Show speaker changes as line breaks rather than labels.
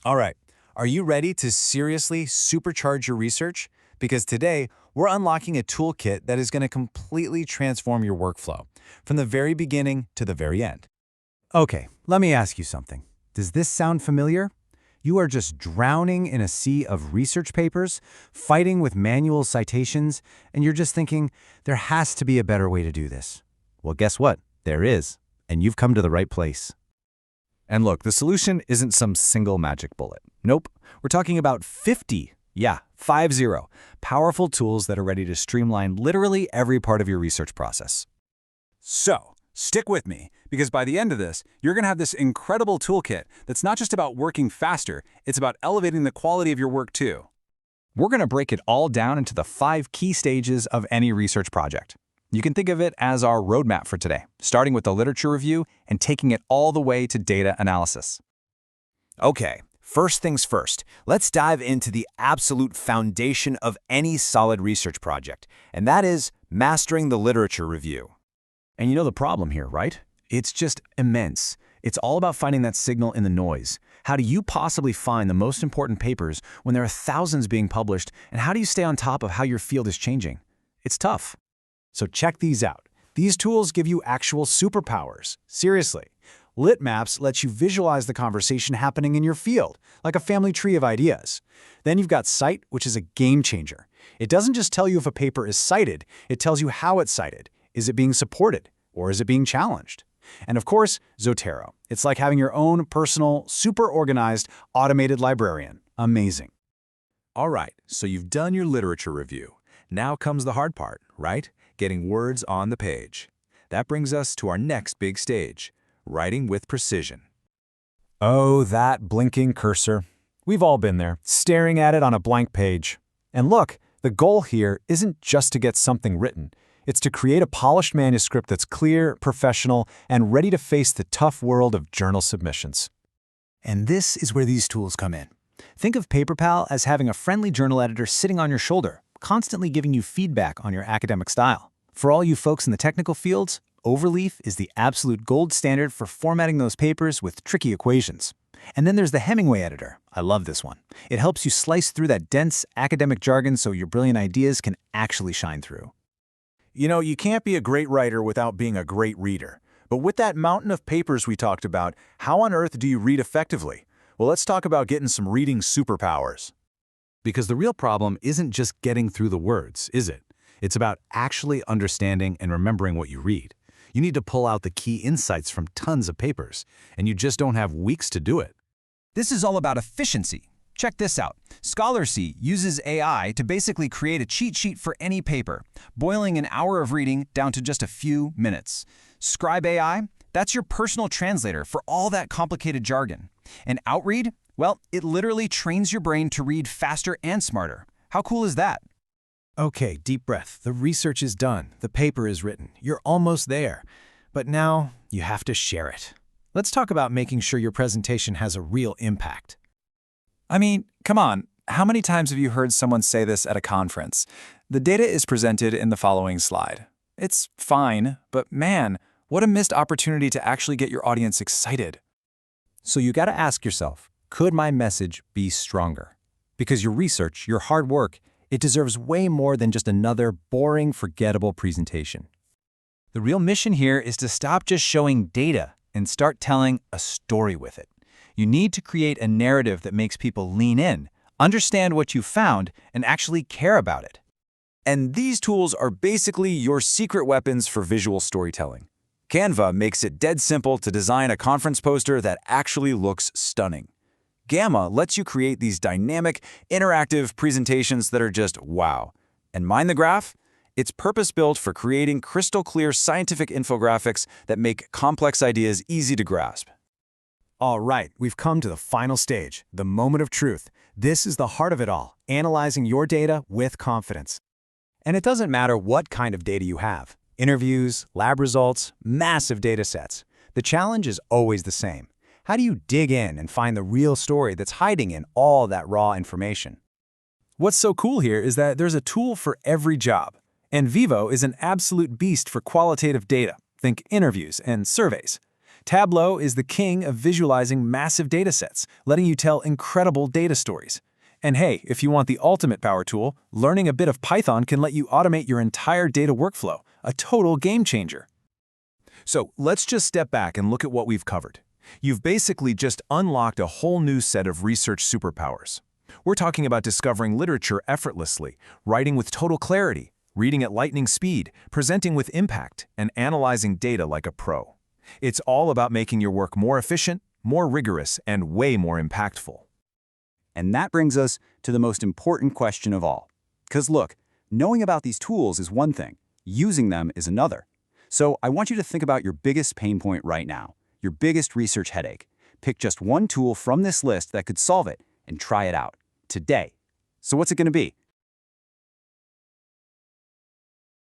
All right, are you ready to seriously supercharge your research? Because today, we're unlocking a toolkit that is going to completely transform your workflow, from the very beginning to the very end. Okay, let me ask you something. Does this sound familiar? You are just drowning in a sea of research papers, fighting with manual citations, and you're just thinking, there has to be a better way to do this. Well, guess what? There is, and you've come to the right place. And look, the solution isn't some single magic bullet. Nope, we're talking about 50, 50, powerful tools that are ready to streamline literally every part of your research process.
So, stick with me, because by the end of this, you're going to have this incredible toolkit that's not just about working faster, it's about elevating the quality of your work too.
We're going to break it all down into the 5 key stages of any research project. You can think of it as our roadmap for today, starting with the literature review and taking it all the way to data analysis. Okay, first things first, let's dive into the absolute foundation of any solid research project, and that is mastering the literature review. And you know the problem here, right? It's just immense. It's all about finding that signal in the noise. How do you possibly find the most important papers when there are thousands being published, and how do you stay on top of how your field is changing? It's tough. So check these out. These tools give you actual superpowers. Seriously. Lit Maps lets you visualize the conversation happening in your field, like a family tree of ideas. Then you've got Cite, which is a game changer. It doesn't just tell you if a paper is cited, it tells you how it's cited. Is it being supported, or is it being challenged? And of course, Zotero. It's like having your own personal, super organized, automated librarian. Amazing.
All right, so you've done your literature review. Now comes the hard part, right? Getting words on the page. That brings us to our next big stage, writing with precision.
Oh, that blinking cursor. We've all been there, staring at it on a blank page. And look, the goal here isn't just to get something written. It's to create a polished manuscript that's clear, professional, and ready to face the tough world of journal submissions. And this is where these tools come in. Think of PaperPal as having a friendly journal editor sitting on your shoulder, constantly giving you feedback on your academic style. For all you folks in the technical fields, Overleaf is the absolute gold standard for formatting those papers with tricky equations. And then there's the Hemingway editor. I love this one. It helps you slice through that dense academic jargon so your brilliant ideas can actually shine through.
You know, you can't be a great writer without being a great reader. But with that mountain of papers we talked about, how on earth do you read effectively? Well, let's talk about getting some reading superpowers. Because the real problem isn't just getting through the words, is it? It's about actually understanding and remembering what you read. You need to pull out the key insights from tons of papers, and you just don't have weeks to do it.
This is all about efficiency. Check this out. Scholarcy uses AI to basically create a cheat sheet for any paper, boiling an hour of reading down to just a few minutes. Scribe AI, that's your personal translator for all that complicated jargon. And Outread, well, it literally trains your brain to read faster and smarter. How cool is that?
Okay, deep breath. The research is done. The paper is written. You're almost there. But now you have to share it. Let's talk about making sure your presentation has a real impact.
I mean, come on, how many times have you heard someone say this at a conference? The data is presented in the following slide. It's fine, but man, what a missed opportunity to actually get your audience excited.
So you got to ask yourself, could my message be stronger? Because your research, your hard work, it deserves way more than just another boring, forgettable presentation. The real mission here is to stop just showing data and start telling a story with it. You need to create a narrative that makes people lean in, understand what you found, and actually care about it.
And these tools are basically your secret weapons for visual storytelling. Canva makes it dead simple to design a conference poster that actually looks stunning. Gamma lets you create these dynamic, interactive presentations that are just wow. And Mind the Graph? It's purpose-built for creating crystal-clear scientific infographics that make complex ideas easy to grasp.
All right, we've come to the final stage, the moment of truth. This is the heart of it all, analyzing your data with confidence. And it doesn't matter what kind of data you have. Interviews, lab results, massive data sets. The challenge is always the same. How do you dig in and find the real story that's hiding in all that raw information?
What's so cool here is that there's a tool for every job. And Vivo is an absolute beast for qualitative data. Think interviews and surveys. Tableau is the king of visualizing massive datasets, letting you tell incredible data stories. And hey, if you want the ultimate power tool, learning a bit of Python can let you automate your entire data workflow, a total game changer.
So let's just step back and look at what we've covered. You've basically just unlocked a whole new set of research superpowers. We're talking about discovering literature effortlessly, writing with total clarity, reading at lightning speed, presenting with impact, and analyzing data like a pro. It's all about making your work more efficient, more rigorous, and way more impactful.
And that brings us to the most important question of all. Because look, knowing about these tools is one thing, using them is another. So I want you to think about your biggest pain point right now, your biggest research headache. Pick just one tool from this list that could solve it and try it out today. So what's it going to be?